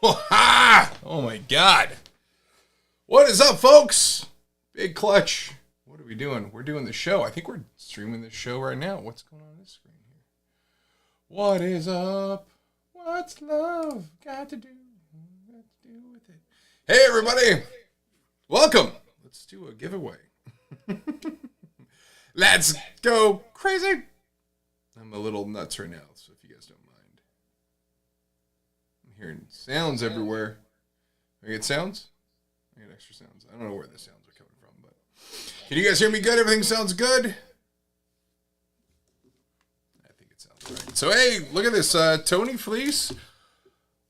Oh my God. What is up, folks? Big Clutch. What are we doing? We're doing the show. I think we're streaming the show right now. What's going on this screen here? What is up? What's love got to do? Got to do with it? Hey, everybody. Welcome. Let's do a giveaway. Let's go crazy. I'm a little nuts right now, so if you guys don't mind. I'm hearing sounds everywhere. I get sounds? I get extra sounds. I don't know where the sounds are coming from, but can you guys hear me good? Everything sounds good? I think it sounds right. So, hey, look at this. Tony Fleece.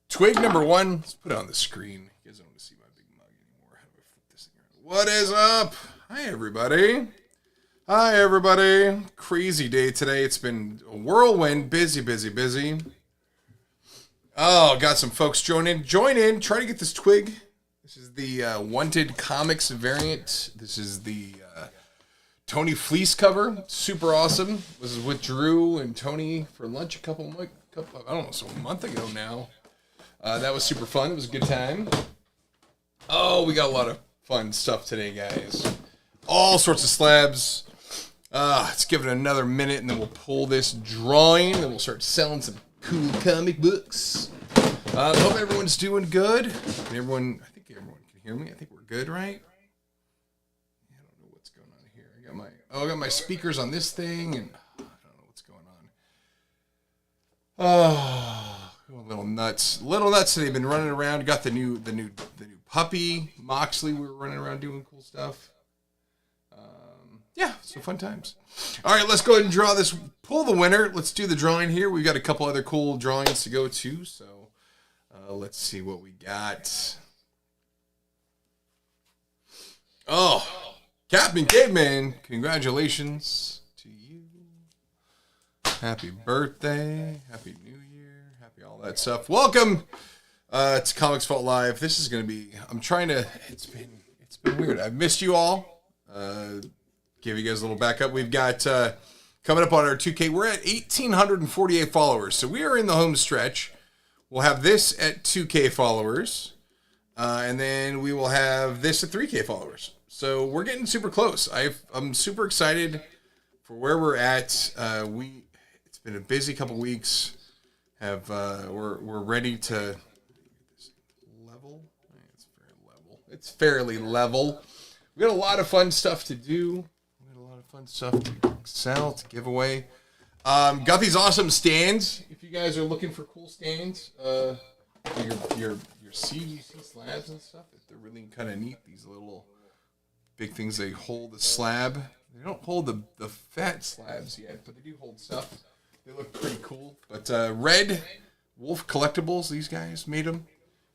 Twig number 1. Let's put it on the screen. You guys don't want to see my big mug anymore. How do I flip this thing around? What is up? Hi, everybody. Hi, everybody. Crazy day today. It's been a whirlwind. Busy. Oh, got some folks join in. Try to get this twig. This is the Wanted Comics variant. This is the Tony Fleece cover. Super awesome. This is with Drew and Tony for lunch a month ago now. That was super fun. It was a good time. Oh, we got a lot of fun stuff today, guys. All sorts of slabs. Let's give it another minute, and then we'll pull this drawing, and we'll start selling some cool comic books. Hope everyone's doing good. I think everyone can hear me. I think we're good, right? I don't know what's going on here. I got my speakers on this thing, and I don't know what's going on. Oh, little nuts. Today. Been running around. Got the new puppy Moxley. We were running around doing cool stuff. Yeah, so fun times. All right, let's go ahead and draw this. Pull the winner. Let's do the drawing here. We've got a couple other cool drawings to go to, so let's see what we got. Oh, Captain Caveman, congratulations to you. Happy birthday. Happy New Year. Happy all that stuff. Welcome to Comics Vault Live. This is going to be, it's been weird. I've missed you all. Give you guys a little backup. We've got coming up on our 2K. We're at 1,848 followers, so we are in the home stretch. We'll have this at 2K followers, and then we will have this at 3K followers. So we're getting super close. I'm super excited for where we're at. It's been a busy couple weeks. We're ready to level. It's fairly level. We got a lot of fun stuff to do. Fun stuff to sell, to give away. Got these awesome stands. If you guys are looking for cool stands, your CGC slabs and stuff, they're really kind of neat. These little big things, they hold the slab. They don't hold the fat slabs yet, but they do hold stuff. They look pretty cool. But Red Wolf Collectibles, these guys made them.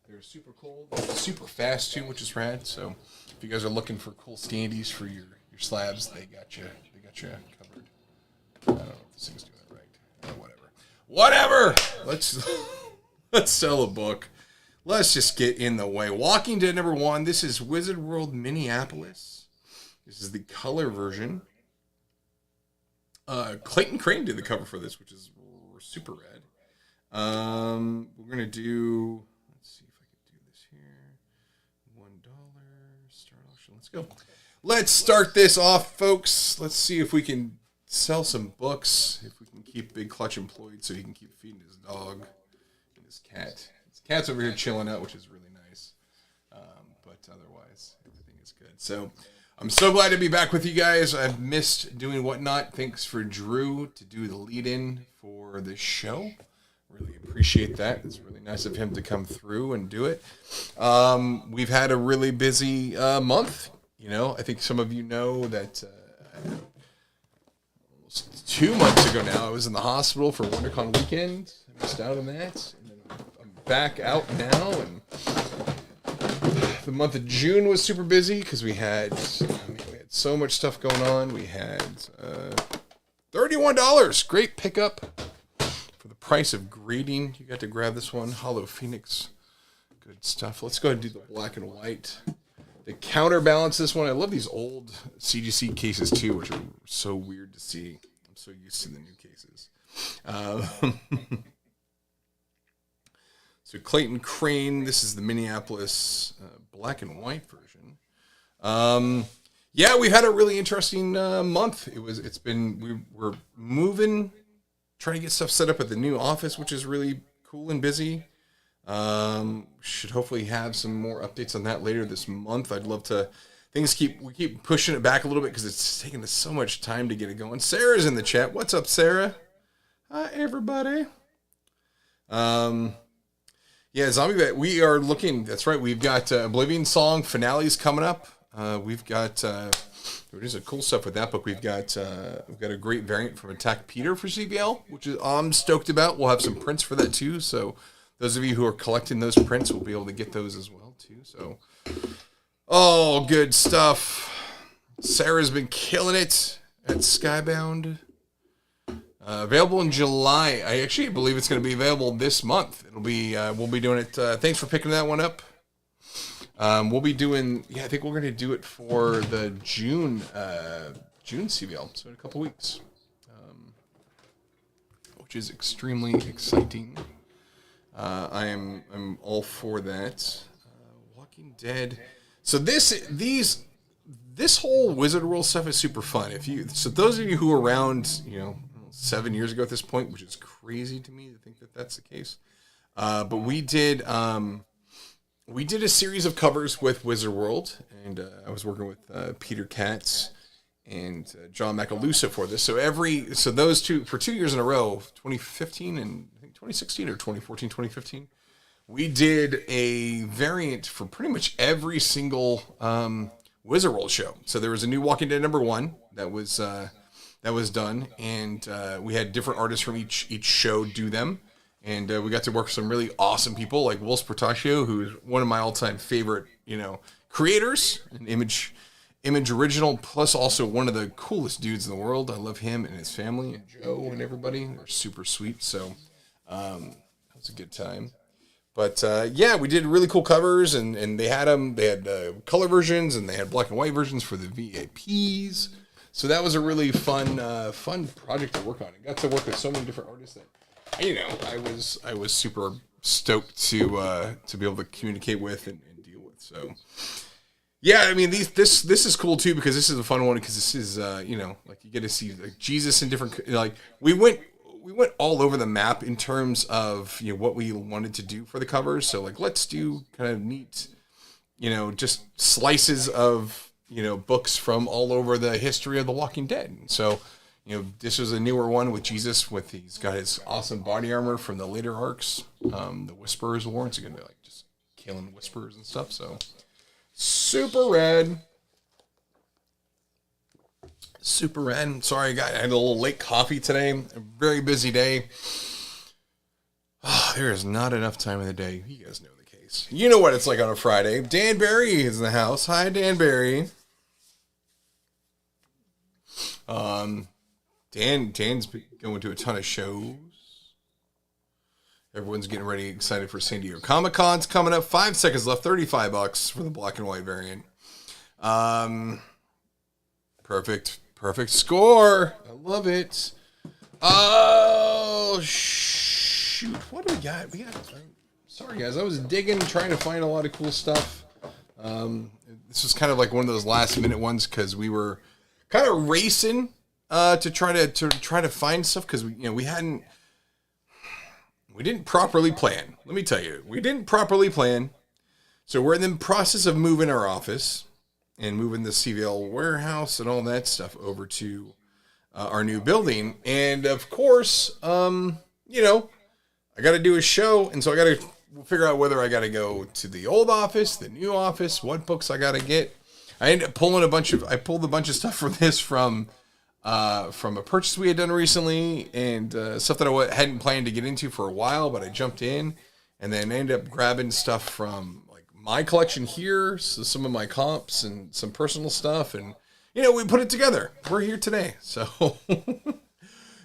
They're super cool. They're super fast too, which is rad. So if you guys are looking for cool standees for your slabs, they got you covered. I don't know if this thing's doing it right. Whatever. Let's sell a book. Let's just get in the way. Walking Dead number 1. This is Wizard World Minneapolis. This is the color version. Clayton Crane did the cover for this, which is super rad. We're gonna do. Let's see if I can do this here. $1 start auction. Let's go. Let's start this off, folks. Let's see if we can sell some books, if we can keep Big Clutch employed so he can keep feeding his dog and his cat. His cat's over here chilling out, which is really nice. But otherwise, everything is good. So I'm so glad to be back with you guys. I've missed doing WhatNot. Thanks for Drew to do the lead-in for this show. Really appreciate that. It's really nice of him to come through and do it. We've had a really busy month. You know, I think some of you know that almost 2 months ago now, I was in the hospital for WonderCon weekend. I missed out on that. And then I'm back out now. And the month of June was super busy because we had so much stuff going on. We had $31. Great pickup for the price of grading. You got to grab this one. Hollow Phoenix. Good stuff. Let's go ahead and do the black and white. To counterbalance this one, I love these old CGC cases too, which are so weird to see. I'm so used to the new cases. So Clayton Crane, this is the Minneapolis black and white version. Yeah, we've had a really interesting month. We're moving, trying to get stuff set up at the new office, which is really cool and busy. Should hopefully have some more updates on that later this month. I'd love to. We keep pushing it back a little bit because it's taking us so much time to get it going. Sarah's in the chat. What's up, Sarah? Hi, everybody. Yeah, Zombie Bat, we are looking, that's right, we've got Oblivion Song finales coming up. We've got, there's some cool stuff with that book. We've got a great variant from Attack Peter for CBL, which is I'm stoked about. We'll have some prints for that too, so those of you who are collecting those prints will be able to get those as well too. So, oh, good stuff. Sarah's been killing it at Skybound. Available in July. I actually believe it's going to be available this month. It'll be. We'll be doing it. Thanks for picking that one up. We'll be doing. Yeah, I think we're going to do it for the June CBL. So in a couple weeks, which is extremely exciting. I'm all for that. Walking Dead. So this whole Wizard World stuff is super fun. So those of you who were around, 7 years ago at this point, which is crazy to me to think that that's the case. But we did a series of covers with Wizard World, and I was working with Peter Katz and John Macaluso for this. So those two, for 2 years in a row, 2015 and I think 2016 or 2014, 2015, we did a variant for pretty much every single Wizard World show. So there was a new Walking Dead #1 that was done, and we had different artists from each show do them, and we got to work with some really awesome people like Will Sportaccio, who's one of my all-time favorite, creators, an image original, plus also one of the coolest dudes in the world. I love him and his family and Joe and everybody. They're super sweet, so that was a good time. But yeah, we did really cool covers, and they had them. They had color versions, and they had black and white versions for the VIPs. So that was a really fun project to work on. I got to work with so many different artists that, I was super stoked to be able to communicate with and deal with. So, yeah, I mean, this is cool too, because this is a fun one, because this is, like you get to see like Jesus in different, like we went all over the map in terms of, what we wanted to do for the covers. So like, let's do kind of neat, just slices of, books from all over the history of The Walking Dead. So, this was a newer one with Jesus, he's got his awesome body armor from the later arcs, the Whisperers War. It's going to be like just killing Whisperers and stuff. So, super rad. Super rad. Sorry, guys, I had a little late coffee today. A very busy day. Oh, there is not enough time in the day. You guys know the case. You know what it's like on a Friday. Dan Barry is in the house. Hi, Dan Barry. Dan's going to a ton of shows. Everyone's getting ready, excited for San Diego Comic-Con's coming up. 5 seconds left, $35 for the black and white variant. Perfect score. I love it. Oh, shoot. What do we got? Sorry, guys. I was digging, trying to find a lot of cool stuff. This was kind of like one of those last-minute ones, because we were kind of racing to try to find stuff, because we didn't properly plan. Let me tell you, we didn't properly plan. So we're in the process of moving our office and moving the CVL warehouse and all that stuff over to our new building. And of course, I got to do a show, and so I got to figure out whether I got to go to the old office, the new office, what books I got to get. I ended up pulling a bunch of stuff for this from a purchase we had done recently, and stuff that I hadn't planned to get into for a while, but I jumped in, and then ended up grabbing stuff from like my collection here, so some of my comps and some personal stuff, and we put it together. We're here today, so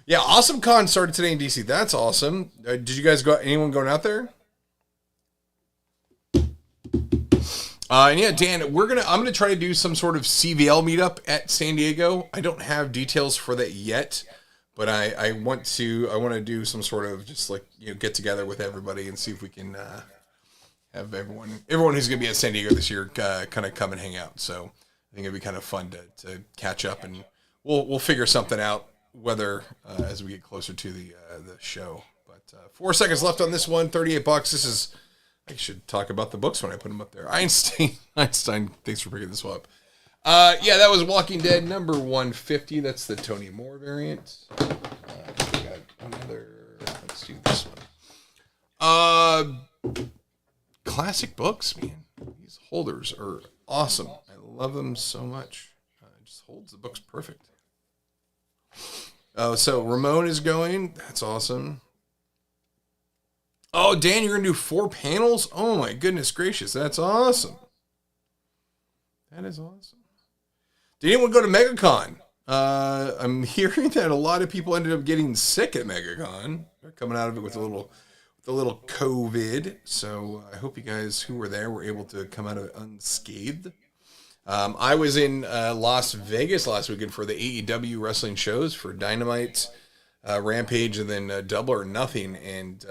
yeah, Awesome Con started today in DC. That's awesome. Did you guys anyone going out there? And yeah, Dan, I'm gonna try to do some sort of CVL meetup at San Diego. I don't have details for that yet, But I want to do some sort of just like, get together with everybody and see if we can have everyone who's going to be at San Diego this year kind of come and hang out. So I think it'd be kind of fun to catch up, and we'll figure something out whether as we get closer to the show. But 4 seconds left on this one, $38. This is, I should talk about the books when I put them up there. Einstein, thanks for picking this one up. Yeah, that was Walking Dead number 150. That's the Tony Moore variant. We got another. Let's do this one. Classic books, man. These holders are awesome. I love them so much. It just holds the books perfect. Oh, so Ramon is going. That's awesome. Oh, Dan, you're going to do 4 panels? Oh, my goodness gracious. That's awesome. That is awesome. Did anyone go to MegaCon? I'm hearing that a lot of people ended up getting sick at MegaCon. They're coming out of it with a little COVID. So I hope you guys who were there were able to come out of it unscathed. I was in Las Vegas last weekend for the AEW wrestling shows for Dynamite, Rampage, and then Double or Nothing. And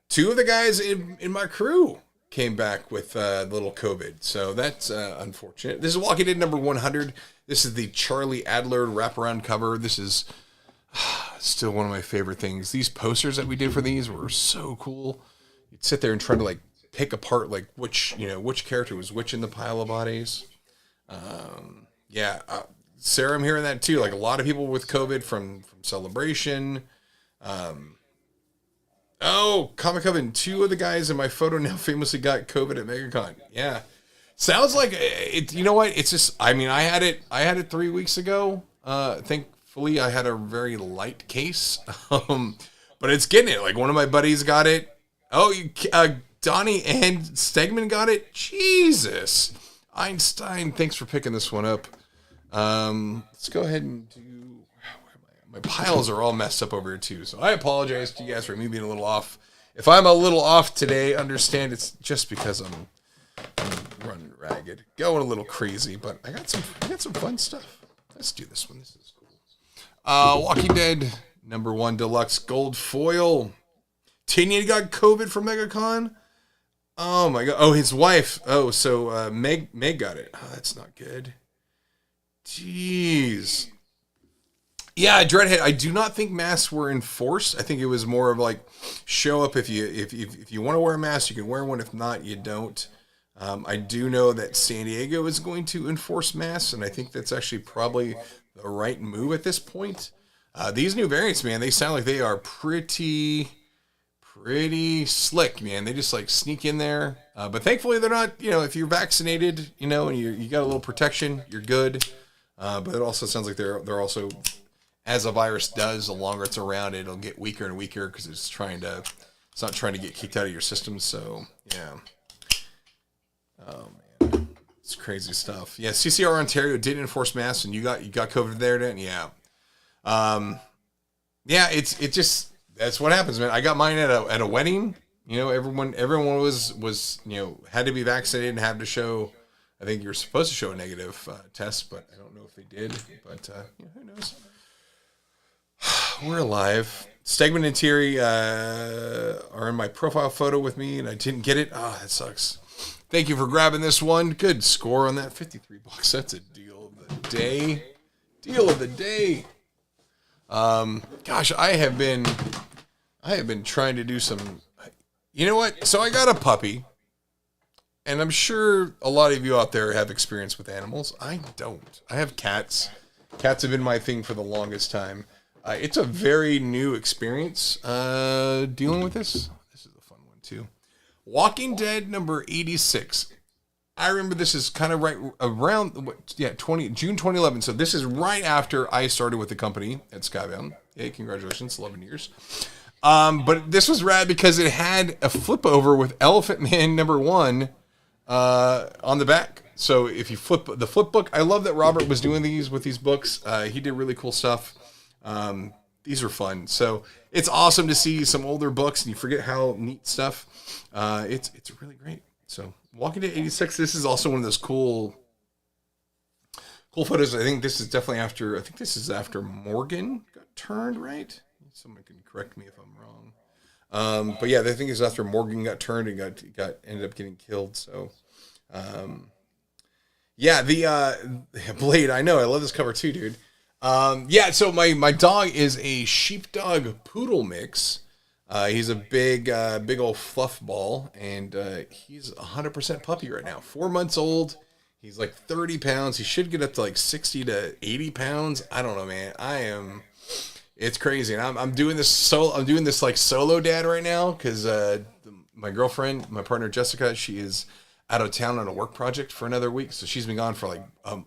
2 of the guys in my crew came back with little COVID. So that's unfortunate. This is Walking Dead number 100. This is the Charlie Adler wraparound cover. This is still one of my favorite things. These posters that we did for these were so cool. You'd sit there and try to like pick apart like which character was which in the pile of bodies. Sarah, I'm hearing that too. Like a lot of people with COVID from Celebration. Comic Coven, 2 of the guys in my photo now famously got COVID at MegaCon. Yeah. Sounds like it. You know what? It's just, I mean, I had it 3 weeks ago. Thankfully I had a very light case. But it's getting it. Like one of my buddies got it. Donnie and Stegman got it. Jesus. Einstein, thanks for picking this one up. Let's go ahead and do... My piles are all messed up over here, too. So I apologize to you guys for me being a little off. If I'm a little off today, understand it's just because I'm running ragged. Going a little crazy, but I got some fun stuff. Let's do this one. This is cool. Walking Dead, number 1 deluxe gold foil. Tinian got COVID from MegaCon. Oh my god. Oh, his wife. Oh, so Meg got it. Oh, that's not good. Jeez. Yeah, Dreadhead. I do not think masks were enforced. I think it was more of like show up if you want to wear a mask, you can wear one. If not, you don't. I do know that San Diego is going to enforce masks, and I think that's actually probably the right move at this point. These new variants, man, they sound like they are pretty slick, man. They just like sneak in there. But thankfully they're not, if you're vaccinated, and you got a little protection, you're good. But it also sounds like they're also, as a virus does, the longer it's around, it'll get weaker and weaker because it's not trying to get kicked out of your system. So yeah. Oh man, it's crazy stuff. Yeah, CCR Ontario did enforce masks, and you got COVID there, didn't you? Yeah. Yeah, it just that's what happens, man. I got mine at a wedding. Everyone was had to be vaccinated and had to show. I think you're supposed to show a negative test, but I don't know if they did. But who knows? We're alive. Stegman and Thierry are in my profile photo with me, and I didn't get it. Oh, that sucks. Thank you for grabbing this one. Good score on that. $53. That's a deal of the day. Deal of the day. Gosh, I have been trying to do some. You know what? So I got a puppy, and I'm sure a lot of you out there have experience with animals. I don't. I have cats. Cats have been my thing for the longest time. It's a very new experience dealing with this. This is a fun one too. Walking Dead number 86. I remember this is kind of right around June 2011. So this is right after I started with the company at Skybound. Hey, congratulations, 11 years. But this was rad because it had a flip over with Elephant Man number 1 on the back. So if you flip the flip book, I love that Robert was doing these with these books. He did really cool stuff. These are fun. So it's awesome to see some older books and you forget how neat stuff. It's really great. So Walking Dead 86, this is also one of those cool Cool photos. I think this is definitely after. I think this is after Morgan got turned, right? Someone can correct me if I'm wrong. But yeah, I think it's after Morgan got turned and ended up getting killed. So, yeah, the Blade. I know. I love this cover too, dude. Yeah. So my dog is a sheepdog poodle mix. He's a big old fluff ball, and he's 100% puppy right now. 4 months old. He's like 30 pounds. He should get up to like 60 to 80 pounds. I don't know, man. It's crazy. And I'm doing this I'm doing this like solo dad right now because my girlfriend, my partner Jessica, she is out of town on a work project for another week. So she's been gone for like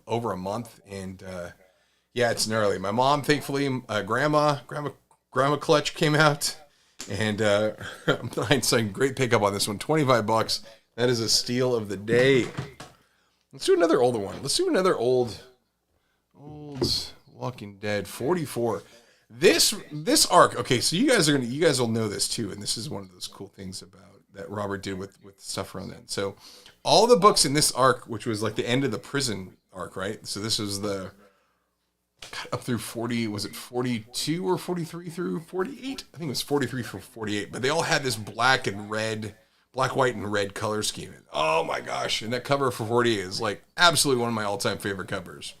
over a month. And yeah, it's gnarly. My mom, thankfully, grandma Clutch came out. And I'm buying some great pickup on this one. $25. That is a steal of the day. Let's do another older one. Let's do another old Walking Dead 44. This arc. Okay, so you guys will know this too, and this is one of those cool things about that Robert did with stuff around that. So all the books in this arc, which was like the end of the prison arc, right? So this was the up through 40. Was it 42 or 43 through 48? I think it was 43 through 48. But they all had this black, white, and red color scheme. Oh my gosh. And that cover for 48 is like absolutely one of my all-time favorite covers.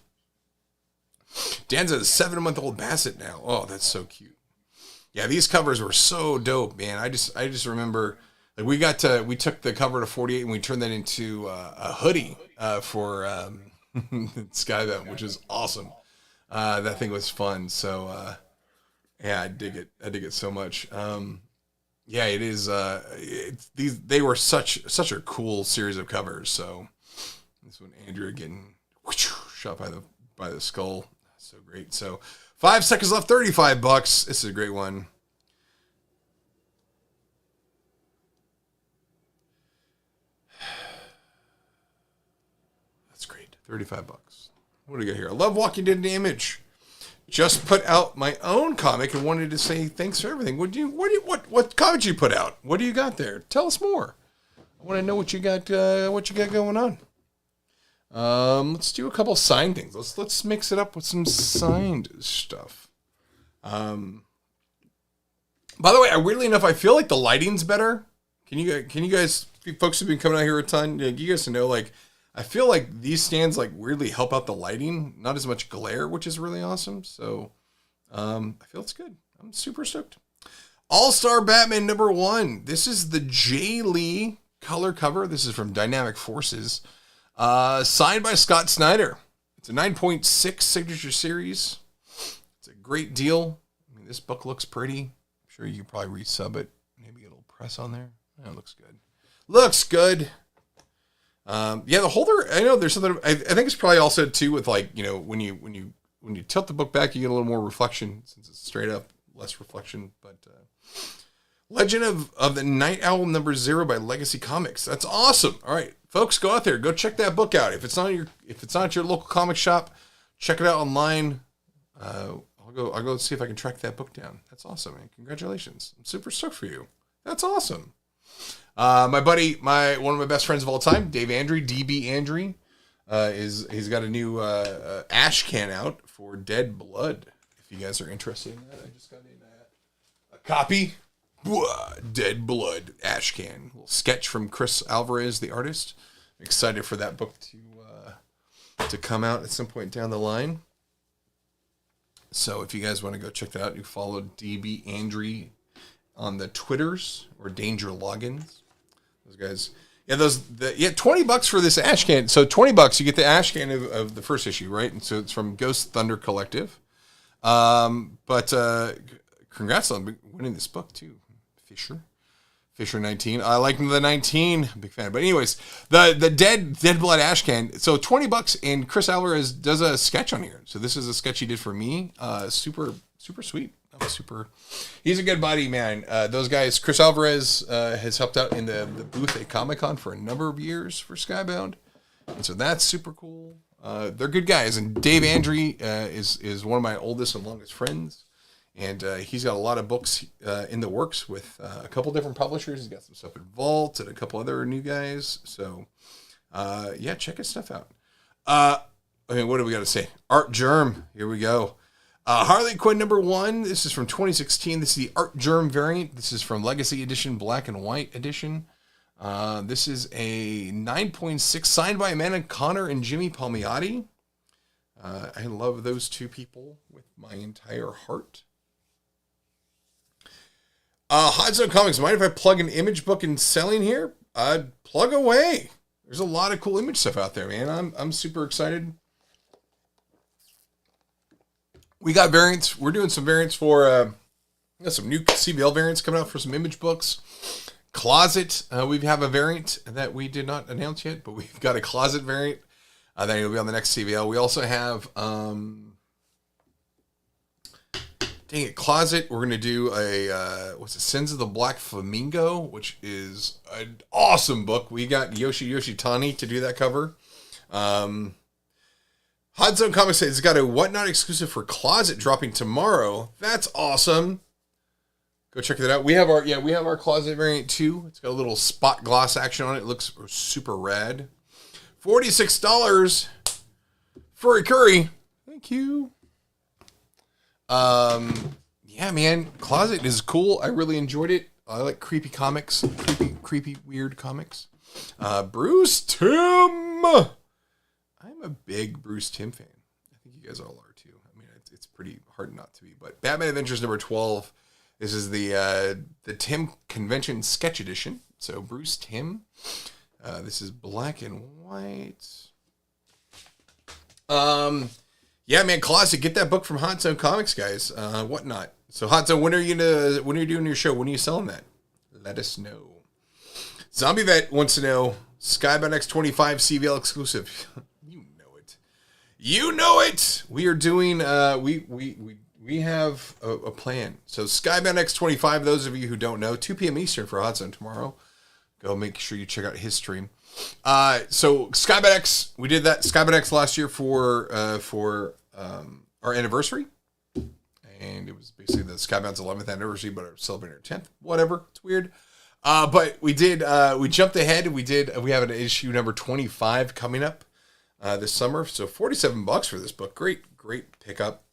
Dan's a 7-month-old Basset now. Oh, that's so cute. Yeah, these covers were so dope, man. I just remember like we took the cover to 48 and we turned that into a hoodie for Skybound, which is awesome. That thing was fun. So yeah, I dig it so much. Yeah, it is. They were such a cool series of covers. So this one, Andrea getting shot by the skull, so great. So 5 seconds left, $35. This is a great one. That's great, $35. What do we got here? I love Walking Dead Image. Just put out my own comic and wanted to say thanks for everything. What comic you put out? What do you got there? Tell us more. I want to know what you got going on. Let's do a couple signed things. Let's mix it up with some signed stuff. By the way, weirdly enough, I feel like the lighting's better. Can you guys, folks who've been coming out here a ton, you guys know, like, I feel like these stands like weirdly help out the lighting, not as much glare, which is really awesome. So I feel it's good. I'm super stoked. All-Star Batman #1. This is the Jay Lee color cover. This is from Dynamic Forces. Signed by Scott Snyder. It's a 9.6 signature series. It's a great deal. I mean, this book looks pretty. I'm sure you can probably resub it. Maybe a little press on there. Yeah, it looks good. Looks good. Yeah, the holder, I know there's something, I think it's probably also too with like, you know, when you tilt the book back, you get a little more reflection since it's straight up, less reflection. But Legend of the Night Owl #0 by Legacy Comics. That's awesome. All right, folks, go out there, go check that book out. If it's not at your local comic shop, check it out online. I'll go see if I can track that book down. That's awesome, man. Congratulations. I'm super stoked for you. That's awesome. My buddy, one of my best friends of all time, Dave Andry, DB Andry, he's got a new ash can out for Dead Blood. If you guys are interested in that, I just got a copy. Dead Blood ash can. A little sketch from Chris Alvarez, the artist. I'm excited for that book to come out at some point down the line. So if you guys want to go check that out, you follow DB Andry on the Twitters or Danger Logins. Those guys, yeah, $20 for this ash can. So $20, you get the ash can of the first issue, right? And so it's from Ghost Thunder Collective. But congrats on winning this book too, Fisher 19. I like the 19. Big fan. But anyways, the Dead Blood ash can. So $20, and Chris Alvarez does a sketch on here. So this is a sketch he did for me. Super sweet. He's a good buddy, man. Those guys, Chris Alvarez has helped out in the booth at Comic-Con for a number of years for Skybound. And so that's super cool. They're good guys. And Dave Andry is one of my oldest and longest friends. And he's got a lot of books in the works with a couple different publishers. He's got some stuff at Vault and a couple other new guys. So, yeah, check his stuff out. Okay, what do we got to say? Art Germ. Here we go. Harley Quinn #1. This is from 2016. This is the Art Germ variant. This is from Legacy Edition, Black and White Edition. This is a 9.6 signed by Amanda Connor and Jimmy Palmiotti. I love those two people with my entire heart. Hot Zone Comics. Mind if I plug an image book and selling here? Plug away. There's a lot of cool image stuff out there, man. I'm super excited. We got variants. We're doing some variants for got some new CBL variants coming out for some image books. Closet. We have a variant that we did not announce yet, but we've got a closet variant. That will be on the next CBL. We also have dang it, Closet. We're going to do a, Sins of the Black Flamingo, which is an awesome book. We got Yoshitani to do that cover. Hot Zone Comics says it's got a WhatNot exclusive for Closet dropping tomorrow. That's awesome. Go check that out. We have our Closet variant too. It's got a little spot gloss action on it. It looks super rad. $46 for a curry. Thank you. Yeah, man, Closet is cool. I really enjoyed it. I like creepy comics, creepy, weird comics. Bruce Timm. I'm a big Bruce Timm fan. I think you guys all are too. I mean, it's pretty hard not to be. But Batman Adventures #12. This is the Timm Convention Sketch Edition. So Bruce Timm. This is black and white. Yeah, man, Closet, get that book from Hot Zone Comics, guys. WhatNot. So Hot Zone, when are you doing your show? When are you selling that? Let us know. Zombie Vet wants to know Skybound X25 CVL exclusive. You know it. We are doing. We have a plan. So Skybound X25. Those of you who don't know, 2 p.m. Eastern for Hot Zone tomorrow. Go make sure you check out his stream. So Skybound X, we did that Skybound X last year for our anniversary, and it was basically the Skybound's 11th anniversary, but celebrating our 10th. Whatever, it's weird. But we did. We jumped ahead. We have an issue number 25 coming up this summer. So $47 for this book. Great pickup.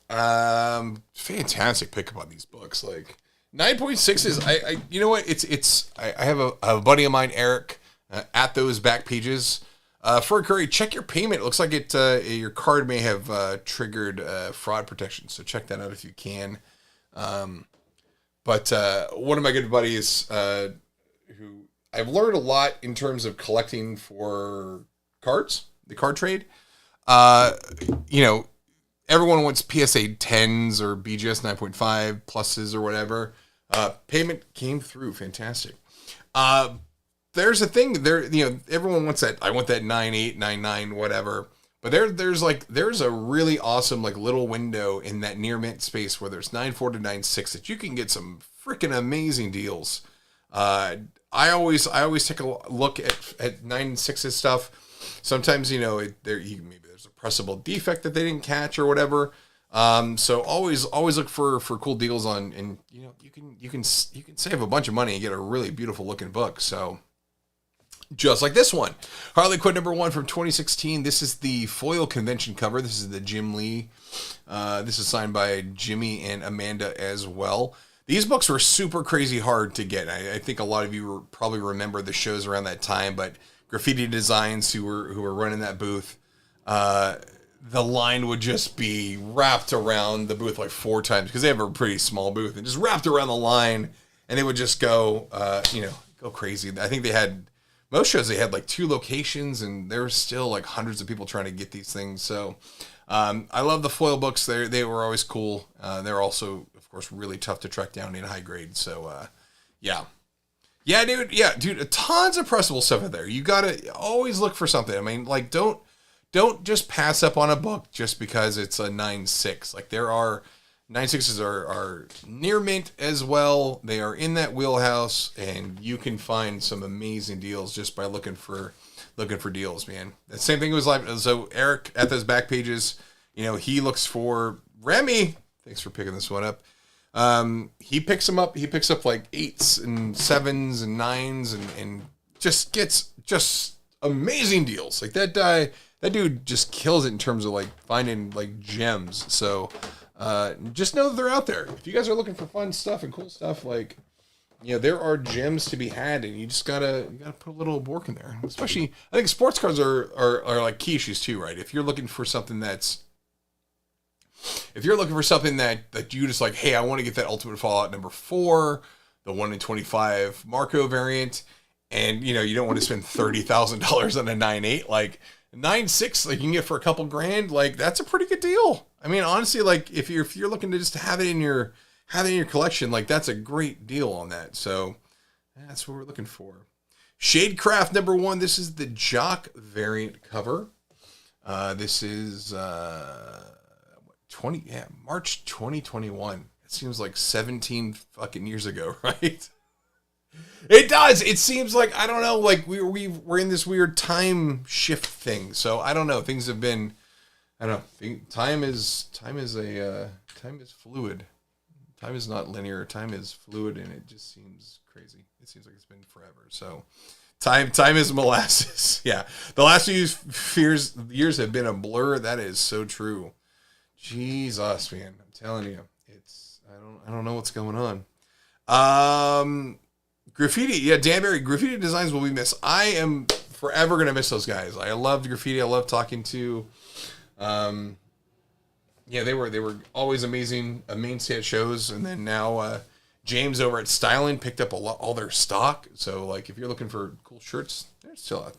Fantastic pickup on these books. Like 9.6 is I you know what, I have a buddy of mine, Eric, at those back pages. For a curry, check your payment. It looks like your card may have triggered fraud protection, so check that out if you can. But one of my good buddies, who I've learned a lot in terms of collecting for cards, the card trade. Everyone wants PSA 10s or BGS 9.5 pluses or whatever. Payment came through. Fantastic. There's a thing there, everyone wants that. I want that 9.8, 9.9, whatever. But there's a really awesome, little window in that near mint space where there's 9.4 to 9.6 that you can get some freaking amazing deals. I always take a look at 9.6's stuff. Sometimes, maybe there's a pressable defect that they didn't catch or whatever. So always look for cool deals on, and you can save a bunch of money and get a really beautiful looking book. So just like this one, Harley Quinn #1 from 2016. This is the foil convention cover. This is the Jim Lee. This is signed by Jimmy and Amanda as well. These books were super crazy hard to get. I think a lot of you probably remember the shows around that time, but Graffiti Designs, who were running that booth, the line would just be wrapped around the booth 4 times because they have a pretty small booth, and just wrapped around the line, and they would just go crazy. I think they had most shows. They had 2 locations, and there were still hundreds of people trying to get these things. So I love the foil books. They were always cool. They're also, of course, really tough to track down in high grade. So yeah, dude, tons of pressable stuff out there. You gotta always look for something. I mean, don't just pass up on a book just because it's a 9.6. There are 9.6s are near mint as well. They are in that wheelhouse, and you can find some amazing deals just by looking for deals, man. The same thing was so Eric at those back pages, he looks for Remy. Thanks for picking this one up. He picks them up. He picks up 8s and 7s and 9s and just gets amazing deals. Like that dude just kills it in terms of like finding like gems. So just know that they're out there. If you guys are looking for fun stuff and cool stuff, like, you know, there are gems to be had, and you just gotta put a little work in there. Especially, I think sports cards are like key issues too, right? If you're looking for something that you just like, hey, I want to get that Ultimate Fallout number 4, the 1 in 25 Marco variant, and you know you don't want to spend $30,000 on a 9.8, like 9.6, like you can get for a couple grand, like that's a pretty good deal. I mean, honestly, like if you're looking to just have it in your collection, like that's a great deal on that. So that's what we're looking for. Shadecraft number 1. This is the Jock variant cover. This is March 2021. It seems like 17 fucking years ago, right? It does. It seems like, I don't know, like we're in this weird time shift thing. So I don't know. Things have been, I don't know. Time is fluid. Time is not linear. Time is fluid, and it just seems crazy. It seems like it's been forever. So time is molasses. Yeah. The last few years have been a blur. That is so true. Jesus, man. I'm telling you. I don't know what's going on. Graffiti. Yeah, Danbury. Graffiti Designs will be missed. I am forever going to miss those guys. I loved Graffiti. I loved talking to, yeah, they were always amazing, a mainstay at shows. And then now, James over at Stylin picked up all their stock. So like, if you're looking for cool shirts, they're still out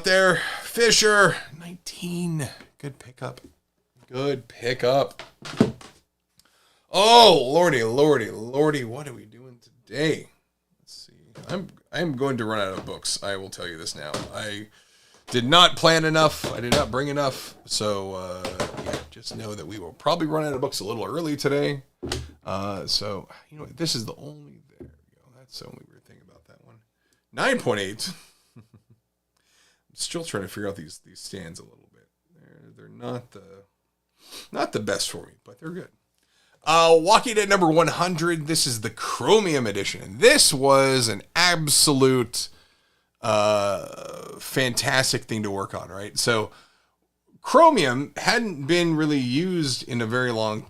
there. Fisher, 19. Good pickup. Oh, lordy, what are we doing today? Let's see. I'm going to run out of books. I will tell you this now. I did not plan enough. I did not bring enough. So, yeah, just know that we will probably run out of books a little early today. So, you know, there we go. That's the only weird thing about that one. 9.8. I'm still trying to figure out these stands a little bit. They're not the best for me, but they're good. Walking Dead number 100. This is the Chromium edition, and this was an absolute fantastic thing to work on, right? So Chromium hadn't been really used in a long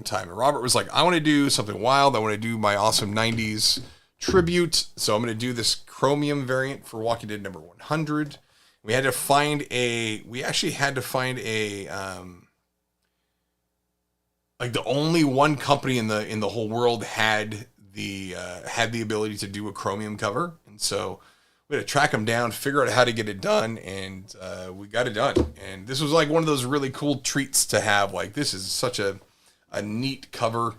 time. And Robert was like, I want to do something wild. I want to do my awesome 90s tribute. So I'm going to do this Chromium variant for Walking Dead number 100. We actually had to find a like the only one company in the whole world had the ability to do a Chromium cover. And so we had to track them down, figure out how to get it done, and we got it done. And this was like one of those really cool treats to have. Like, this is such a neat cover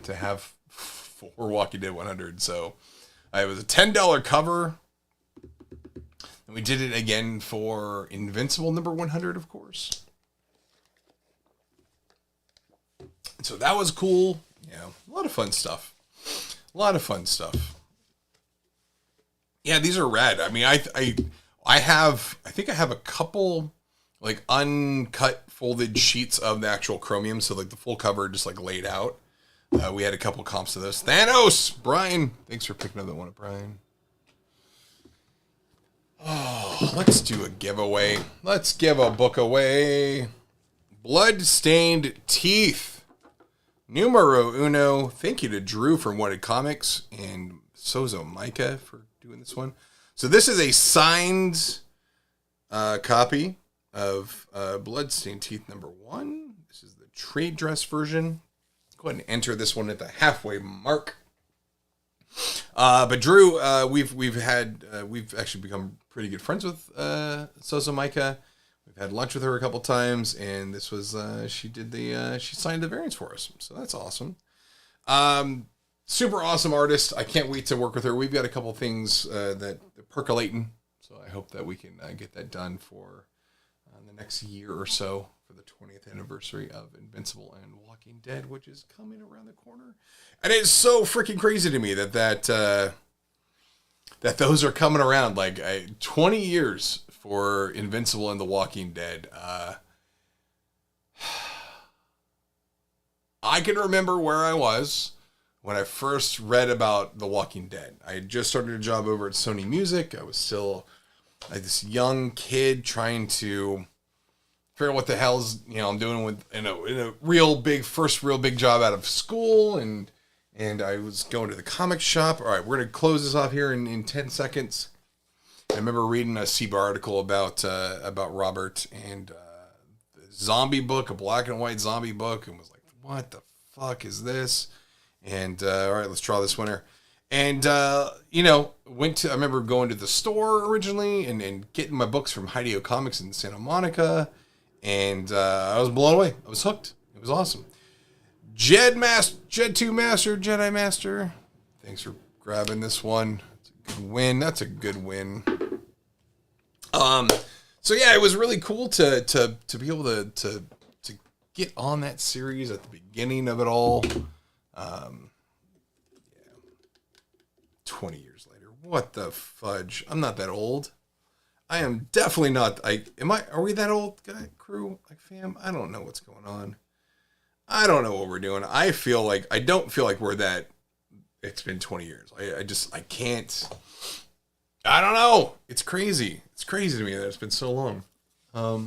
to have for Walking Dead 100. So it was a $10 cover. And we did it again for Invincible number 100, of course. So that was cool. Yeah, a lot of fun stuff. Yeah, these are rad. I mean, I think I have a couple like uncut folded sheets of the actual Chromium, so like the full cover just like laid out. We had a couple comps of those. Thanos, Brian, thanks for picking up that one, Brian. Oh, let's do a giveaway. Let's give a book away. Bloodstained Teeth. Numero uno. Thank you to Drew from Wanted Comics and Sozo Micah for doing this one. So this is a signed copy of Bloodstained Teeth number 1. This is the trade dress version. Go ahead and enter this one at the halfway mark. But Drew, we've actually become pretty good friends with Sozo Micah. We've had lunch with her a couple times, and this was she signed the variants for us, so that's awesome. Super awesome artist. I can't wait to work with her. We've got a couple things that are percolating, so I hope that we can get that done for the next year or so for the 20th anniversary of Invincible and Walking Dead, which is coming around the corner. And it's so freaking crazy to me that those are coming around. Like 20 years for Invincible and The Walking Dead. I can remember where I was when I first read about The Walking Dead. I had just started a job over at Sony Music. I was still like this young kid trying to figure out what the hell's, I'm doing with in a real big job out of school, and I was going to the comic shop. All right, we're gonna close this off here in 10 seconds. I remember reading a CBAR article about Robert and the zombie book, a black and white zombie book, and was like, what the fuck is this? And all right, let's draw this winner. And I remember going to the store originally and getting my books from Hideo Comics in Santa Monica. And I was blown away. I was hooked. It was awesome. Jedi Master. Thanks for grabbing this one. It's a good win. That's a good win. So yeah, it was really cool to be able to get on that series at the beginning of it all. 20 years later. What the fudge? I'm not that old. I am definitely not. Are we that old, guy, crew, like fam? I don't know what's going on. I don't know what we're doing. I don't feel like we're that. It's been 20 years. I can't. I don't know. It's crazy. It's crazy to me that it's been so long. I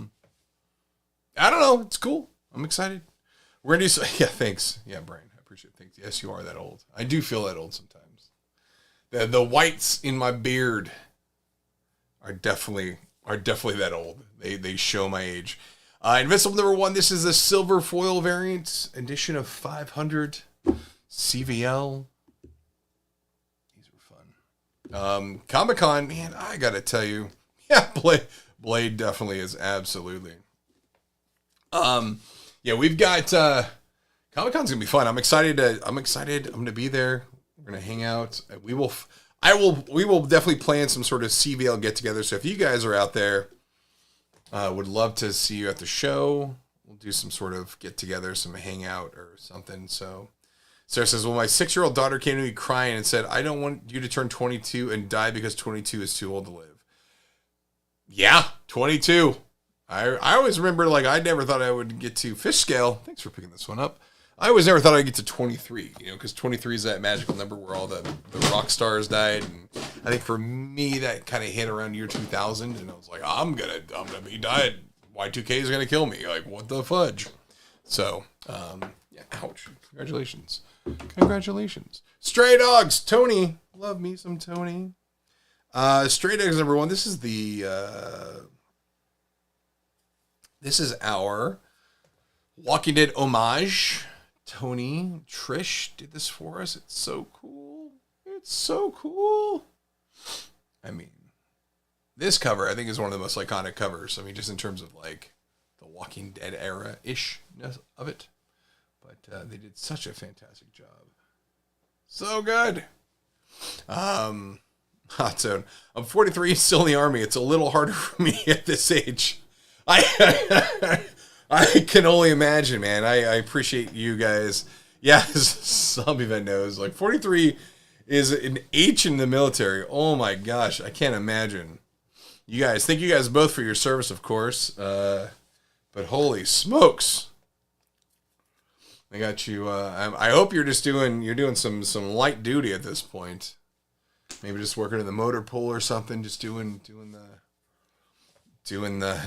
don't know. It's cool. I'm excited. We're going to do so. Yeah, thanks. Yeah, Brian. I appreciate it. Thanks. Yes, you are that old. I do feel that old sometimes. The whites in my beard are definitely that old. They show my age. Invincible number 1. This is the silver foil variant edition of 500 CVL. These were fun. Comic-Con, man, I gotta tell you, yeah, Blade definitely is absolutely. Yeah, we've got Comic-Con's gonna be fun. I'm excited. I'm gonna be there. We're gonna hang out. We will definitely plan some sort of CVL get together. So if you guys are out there, would love to see you at the show. We'll do some sort of get together, some hangout or something. So Sarah says, well, my 6-year-old daughter came to me crying and said, I don't want you to turn 22 and die because 22 is too old to live. Yeah, 22. I always remember, I never thought I would get to fish scale. Thanks for picking this one up. I always never thought I'd get to 23, because 23 is that magical number where all the rock stars died. And I think for me, that kind of hit around year 2000. And I was like, I'm gonna be dead. Y2K is going to kill me. Like, what the fudge? So, yeah, ouch. Congratulations. Stray Dogs. Tony. Love me some Tony. Stray Dogs number 1. This is our Walking Dead homage. Tony, Trish did this for us. It's so cool. I mean, this cover, I think, is one of the most iconic covers. I mean, just in terms of, the Walking Dead era-ish of it. But they did such a fantastic job. So good. Hot Zone. I'm 43, still in the Army. It's a little harder for me at this age. I can only imagine, man. I appreciate you guys. Yeah, some even knows. 43 is an H in the military. Oh my gosh, I can't imagine. You guys, thank you guys both for your service, of course. But holy smokes, I got you. I hope you're doing some light duty at this point. Maybe just working in the motor pool or something. Just doing the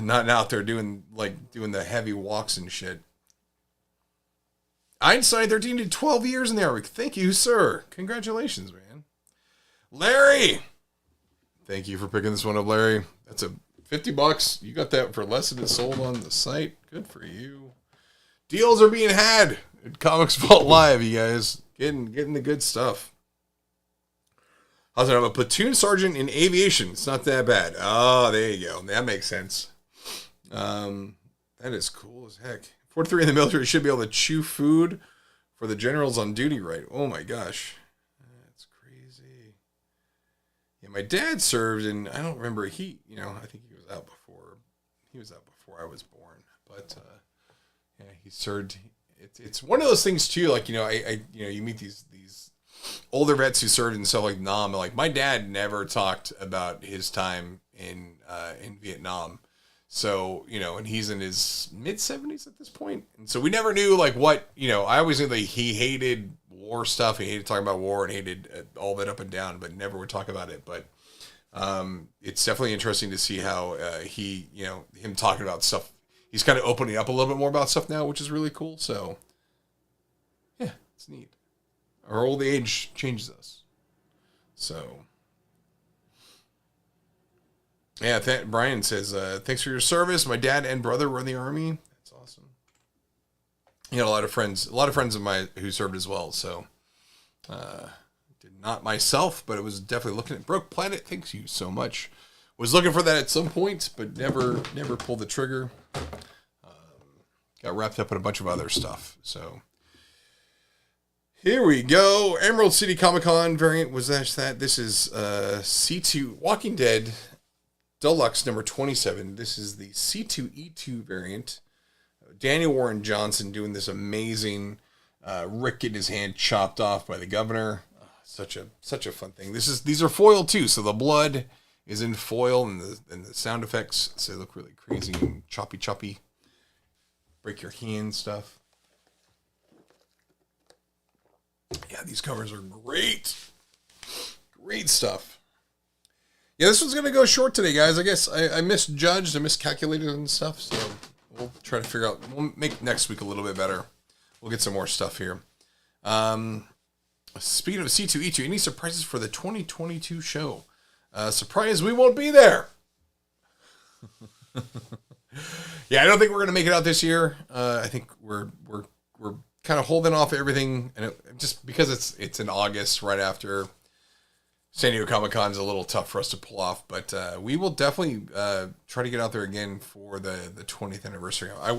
not out there doing the heavy walks and shit. Einstein 13 to 12 years in the Army. Thank you, sir. Congratulations, man. Larry, thank you for picking this one up, Larry. That's a $50. You got that for less than it's sold on the site. Good for you. Deals are being had at Comics Vault Live, you guys. Getting the good stuff. I'm a platoon sergeant in aviation. It's not that bad. Oh, there you go. That makes sense. That is cool as heck. 43 in the military should be able to chew food for the generals on duty, right? Oh my gosh. That's crazy. Yeah, my dad served, and I don't remember I think he was out before. He was out before I was born. But yeah, he served. It's one of those things too, you meet these older vets who served in stuff like Nam. My dad never talked about his time in Vietnam. So, and he's in his mid-70s at this point. And so we never knew, what, I always knew that he hated war war stuff. He hated talking about war and hated all that up and down, but never would talk about it. But it's definitely interesting to see how him talking about stuff. He's kind of opening up a little bit more about stuff now, which is really cool. So, yeah, it's neat. Our old age changes us. So, yeah, Brian says, thanks for your service. My dad and brother were in the Army. That's awesome. You know, a lot of friends of mine who served as well. So, did not myself, but it was definitely looking at Broke Planet. Thanks you so much. Was looking for that at some point, but never pulled the trigger. Got wrapped up in a bunch of other stuff. So here we go. Emerald City Comic Con variant was that. This is C2 Walking Dead Deluxe number 27. This is the C2E2 variant. Daniel Warren Johnson doing this amazing Rick getting his hand chopped off by the governor. Such a fun thing. These are foil too, so the blood is in foil and the sound effects, so they look really crazy and choppy. Break your hand stuff. Yeah, these covers are great. Great stuff. Yeah, this one's going to go short today, guys. I guess I misjudged, I miscalculated and stuff, so we'll try to figure out. We'll make next week a little bit better. We'll get some more stuff here. Speaking of C2E2, any surprises for the 2022 show? Surprise, we won't be there. Yeah, I don't think we're gonna make it out this year. I think we're kind of holding off everything, and just because it's in August, right after San Diego Comic Con, is a little tough for us to pull off. But we will definitely try to get out there again for the 20th anniversary. I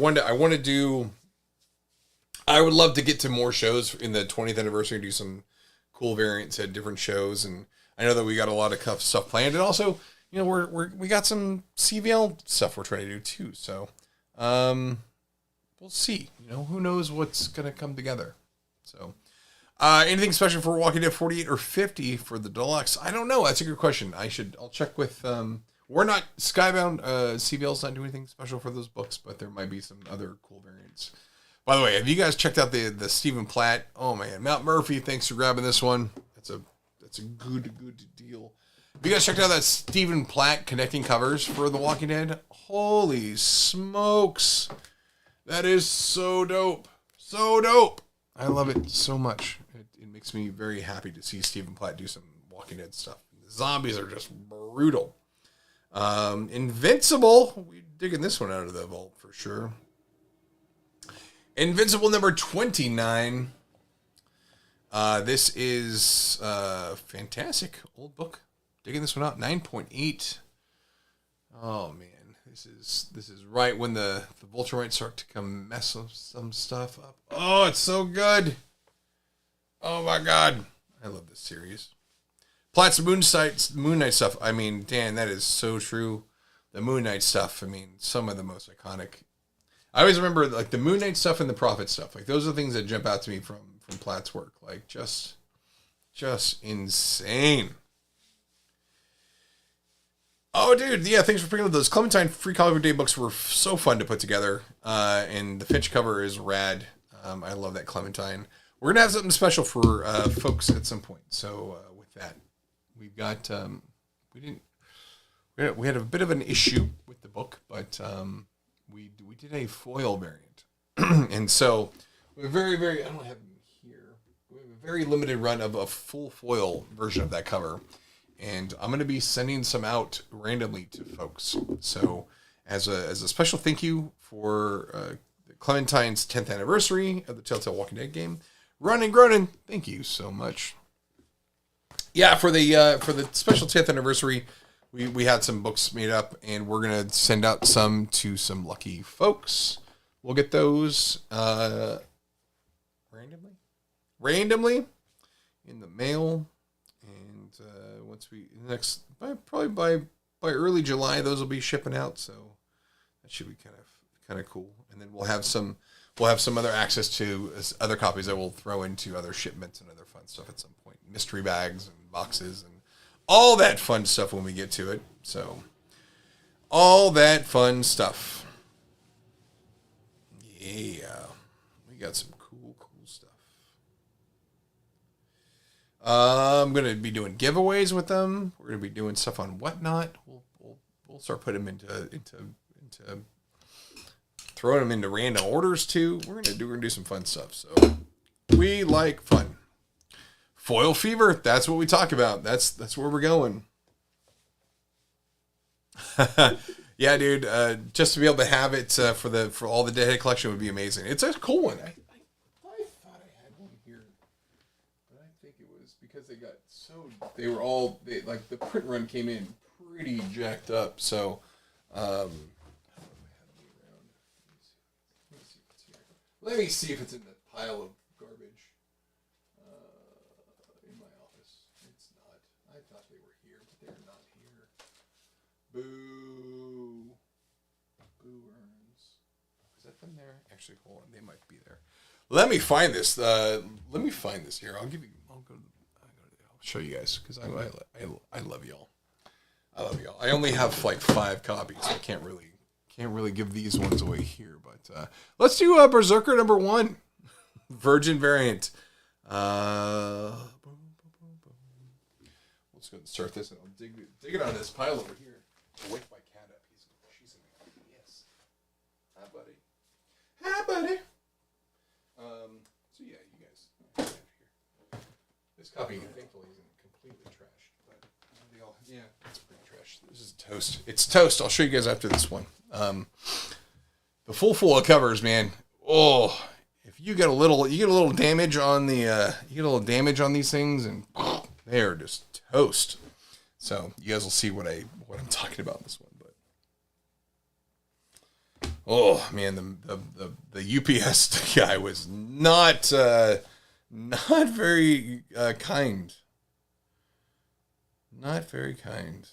would love to get to more shows in the 20th anniversary and do some cool variants at different shows, and I know that we got a lot of stuff planned, and also, you know, we got some CVL stuff we're trying to do too. So, we'll see. You know, who knows what's gonna come together. So, anything special for Walking Dead 48 or 50 for the deluxe? I don't know. That's a good question. I'll check with. We're not Skybound. CVL's not doing anything special for those books, but there might be some other cool variants. By the way, have you guys checked out the Stephen Platt? Oh man, Mount Murphy. Thanks for grabbing this one. That's a good deal. Have you guys checked out that Stephen Platt connecting covers for The Walking Dead? Holy smokes. That is so dope. So dope. I love it so much. It makes me very happy to see Stephen Platt do some Walking Dead stuff. The zombies are just brutal. Invincible. We're digging this one out of the vault for sure. Invincible number 29. This is fantastic. Old book. Digging this one out. 9.8. Oh man. This is right when the Vulture might start to come mess some stuff up. Oh, it's so good. Oh my god. I love this series. Platt's Moon Knight stuff. I mean, Dan, that is so true. The Moon Knight stuff, I mean, some of the most iconic. I always remember like the Moon Knight stuff and the Prophet stuff. Like those are things that jump out to me from Platt's work. Like just insane. Oh, dude, yeah, thanks for picking up those. Clementine Free Comic Book Day books were so fun to put together, and the Finch cover is rad. I love that Clementine. We're going to have something special for folks at some point. So with that, we've got, we had a bit of an issue with the book, but we did a foil variant. And so we have I don't have them here. We have a very limited run of a full foil version of that cover. And I'm going to be sending some out randomly to folks. So as a special thank you for Clementine's 10th anniversary of the Telltale Walking Dead game, Run and Gronin, thank you so much. Yeah, for the special 10th anniversary, we had some books made up, and we're going to send out some to some lucky folks. We'll get those randomly in the mail. Once probably by early July, those will be shipping out. So that should be kind of cool. And then we'll have some other access to other copies that we'll throw into other shipments and other fun stuff at some point. Mystery bags and boxes and all that fun stuff when we get to it. So all that fun stuff. Yeah, we got some cool stuff. I'm gonna be doing giveaways with them. We're gonna be doing stuff on WhatNot. We'll start putting them into throwing them into random orders too. We're gonna do some fun stuff. So we like fun. Foil fever. That's what we talk about. That's where we're going. Yeah, dude. Just to be able to have it for all the Deadhead collection would be amazing. It's a cool one. I thought I had one here, but I think it was because like the print run came in pretty jacked up. So, let me see if it's in the pile of garbage in my office. It's not. I thought they were here, but they're not here. Boo. Boo earns. Is that them there? Actually, hold on. They might be there. Let me find this. Let me find this here. I'll show you guys because I love y'all. I love y'all. I only have like 5 copies. So I can't really give these ones away here. But let's do Berserker number 1, Virgin variant. Let's go and start this, and I'll dig it on this pile over here. I'll wake my cat up. She's in the yes. Hi, buddy. Hi, buddy. So yeah, you guys. This copy, thankfully, isn't completely trashed, but yeah, it's pretty trashed. This is toast. It's toast. I'll show you guys after this one. The full of covers, man. Oh, if you get a little damage on these things, and they are just toast. So you guys will see what I'm talking about in this one. But oh man, the UPS guy was not very kind. Not very kind.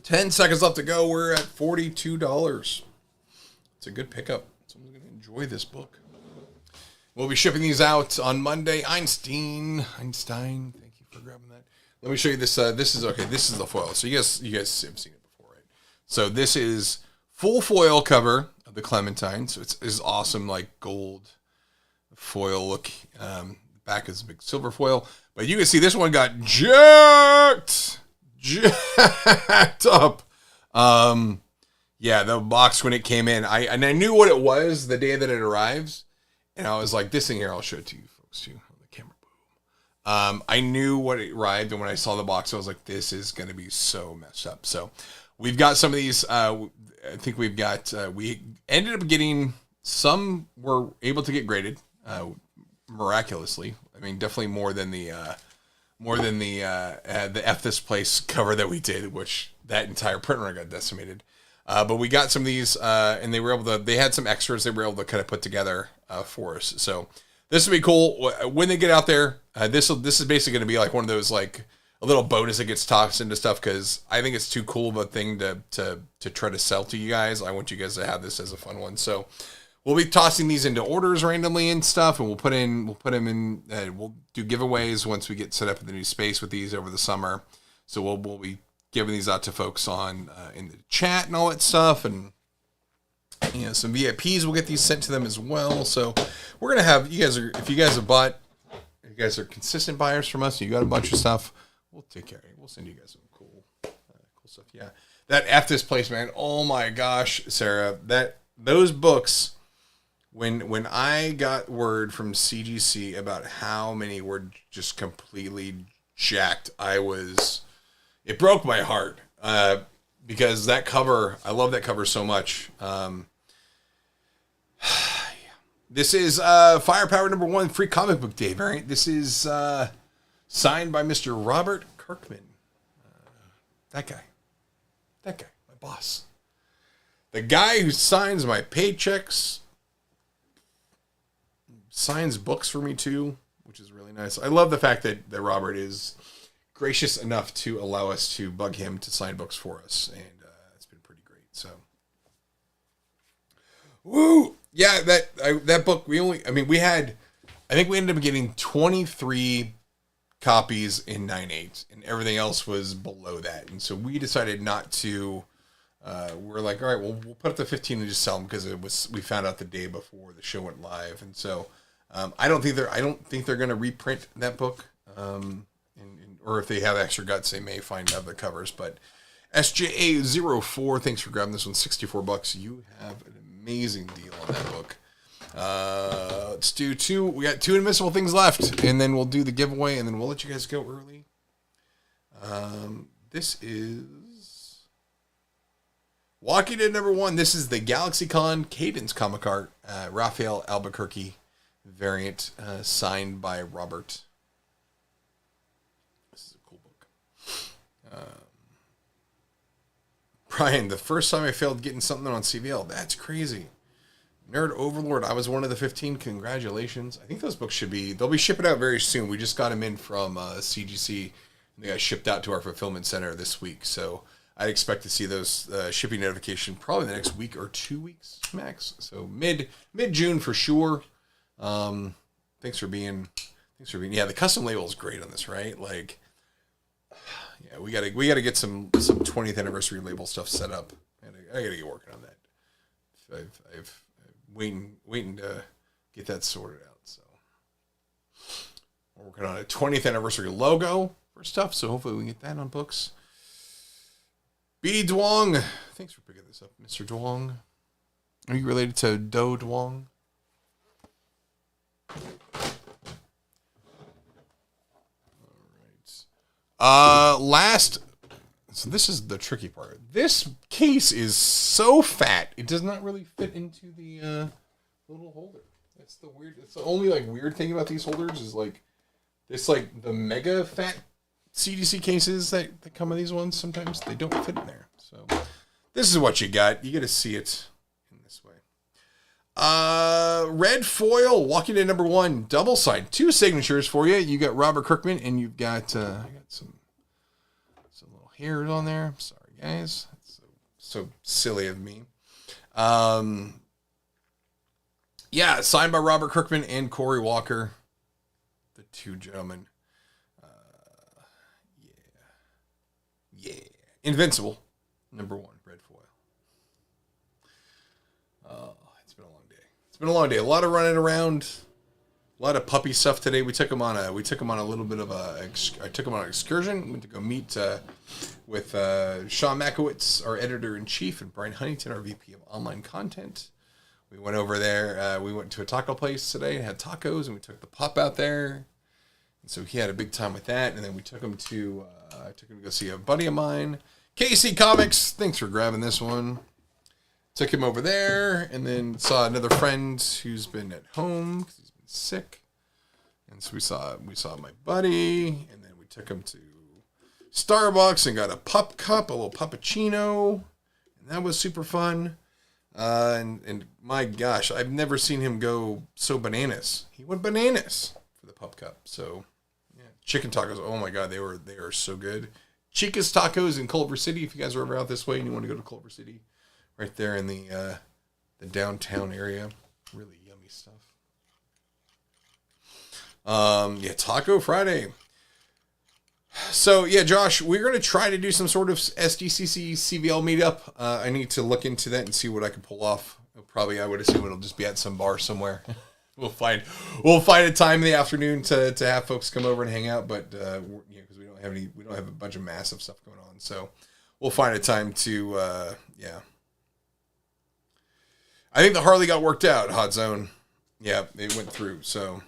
$10 seconds left to go. We're at $42. It's a good pickup. Someone's going to enjoy this book. We'll be shipping these out on Monday. Einstein, thank you for grabbing that. Let me show you this. This is the foil. So you guys have seen it before, right? So this is full foil cover of the Clementine. So it's awesome, like gold foil look. Back is a big silver foil. But you can see this one got jacked up. Yeah, the box when it came in, I knew what it was the day that it arrives, and I was like, this thing here, I'll show it to you folks too on the camera. Boom. I knew what it arrived, and when I saw the box, I was like, this is going to be so messed up. So we've got some of these. I think we ended up getting some were able to get graded miraculously. I mean, definitely more than the F This Place cover that we did, which that entire print run got decimated. But we got some of these, and they had some extras they were able to kind of put together for us. So this will be cool. When they get out there, this is basically going to be like one of those, like a little bonus that gets tossed into stuff, because I think it's too cool of a thing to try to sell to you guys. I want you guys to have this as a fun one. So we'll be tossing these into orders randomly and stuff, and we'll put them in. We'll do giveaways once we get set up in the new space with these over the summer. So we'll be giving these out to folks on in the chat and all that stuff, and some VIPs will get these sent to them as well. So we're gonna have if you guys are consistent buyers from us, and you got a bunch of stuff, we'll take care of you. We'll send you guys some cool stuff. Yeah, that F This Place, man. Oh my gosh, Sarah, those books. When I got word from CGC about how many were just completely jacked, it broke my heart, because that cover, I love that cover so much. This is Firepower number 1 free comic book day variant. This is signed by Mr. Robert Kirkham. That guy, my boss. The guy who signs my paychecks, signs books for me too, which is really nice. I love the fact that Robert is gracious enough to allow us to bug him to sign books for us, and it's been pretty great. So, woo, yeah, that book we ended up getting 23 copies in 9/8, and everything else was below that, and so we decided not to we're like, all right, we'll put up the 15 and just sell them because we found out the day before the show went live, and so I don't think they're going to reprint that book, or if they have extra guts, they may find other covers. But SJA04, thanks for grabbing this one, $64. You have an amazing deal on that book. Let's do two. We got 2 Invincible things left, and then we'll do the giveaway, and then we'll let you guys go early. This is Walking Dead #1. This is the GalaxyCon Cadence comic art, Raphael Albuquerque variant, signed by Robert. This is a cool book. Brian, the first time I failed getting something on CVL. That's crazy. Nerd Overlord, I was one of the 15. Congratulations. I think those books they'll be shipping out very soon. We just got them in from CGC. They got shipped out to our fulfillment center this week. So I'd expect to see those shipping notification probably the next week or 2 weeks max. So mid-June for sure. Thanks for being, yeah, the custom label is great on this, right? Like, yeah, we gotta get some 20th anniversary label stuff set up. I gotta get working on that. I've waiting to get that sorted out. So we're working on a 20th anniversary logo for stuff. So hopefully we can get that on books. B. Duong, thanks for picking this up, Mr. Duong. Are you related to Do Duong? All right. So this is the tricky part. This case is so fat, it does not really fit into the little holder. That's the weird. It's the only weird thing about these holders is it's the mega fat CGC cases that come with these ones. Sometimes they don't fit in there. So this is what you got. You got to see it in this way. Red foil, Walking Dead #1, double side, 2 signatures for you. You got Robert Kirkman, and you've got I got some little hairs on there. Sorry, guys. That's so silly of me. Yeah, signed by Robert Kirkman and Corey Walker, the 2 gentlemen. Yeah. Invincible, #1, red foil. It's been a long day. A lot of running around, a lot of puppy stuff today. We took them on a little bit of I took them on an excursion. Went to go meet with Shawn Makowitz, our editor-in-chief, and Brian Huntington, our VP of online content. We went over there. We went to a taco place today and had tacos, and we took the pup out there. And so he had a big time with that. And then we took him to go see a buddy of mine, KC Comics. Thanks for grabbing this one. Took him over there, and then saw another friend who's been at home because he's been sick. And so we saw my buddy, and then we took him to Starbucks and got a pup cup, a little puppuccino, and that was super fun. And my gosh, I've never seen him go so bananas. He went bananas for the pup cup. So yeah, chicken tacos. Oh my God, they are so good. Chica's Tacos in Culver City. If you guys are ever out this way and you want to go to Culver City, right there in the downtown area, really yummy stuff. Yeah, Taco Friday. So yeah, Josh, we're gonna try to do some sort of SDCC CVL meetup. I need to look into that and see what I can pull off. Probably, I would assume it'll just be at some bar somewhere. We'll find a time in the afternoon to have folks come over and hang out. But because we don't have a bunch of massive stuff going on, so we'll find a time to yeah. I think the Harley got worked out. Hot Zone, yeah, it went through. So.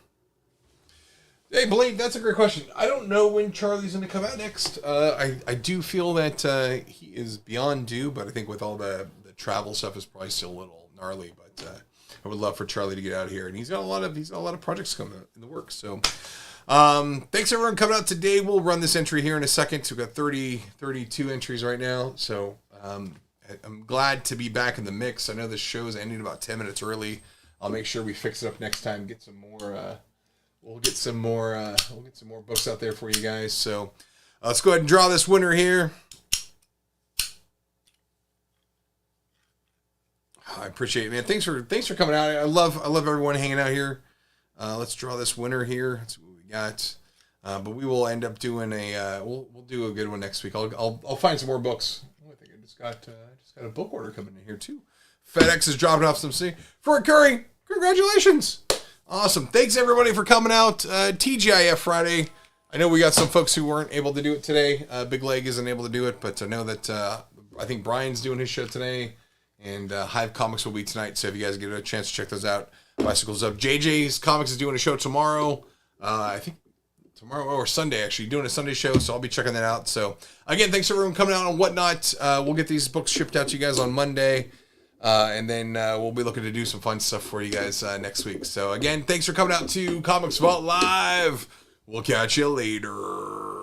Hey, Blake, that's a great question. I don't know when Charlie's going to come out next. I do feel that he is beyond due, but I think with all the travel stuff is probably still a little gnarly. But I would love for Charlie to get out here, and he's got a lot of projects coming in the works. So, thanks everyone coming out today. We'll run this entry here in a second. So we've got 32 entries right now. So I'm glad to be back in the mix. I know this show's ending about 10 minutes early. I'll make sure we fix it up next time. Get some more. We'll get some more books out there for you guys. So let's go ahead and draw this winner here. I appreciate it, man. Thanks for coming out. I love everyone hanging out here. Let's draw this winner here. That's what we got. But we will end up doing we'll do a good one next week. I'll find some more books. I think I just got a book order coming in here too. FedEx is dropping off some for Curry. Congratulations! Awesome. Thanks everybody for coming out. TGIF Friday. I know we got some folks who weren't able to do it today. Big Leg isn't able to do it, but I know that I think Brian's doing his show today, and Hive Comics will be tonight. So if you guys get a chance to check those out, Bicycles Up. JJ's Comics is doing a show tomorrow. I think tomorrow or Sunday, actually, doing a Sunday show, so I'll be checking that out. So, again, thanks everyone coming out on WhatNot. We'll get these books shipped out to you guys on Monday, and then we'll be looking to do some fun stuff for you guys next week. So, again, thanks for coming out to Comics Vault Live. We'll catch you later.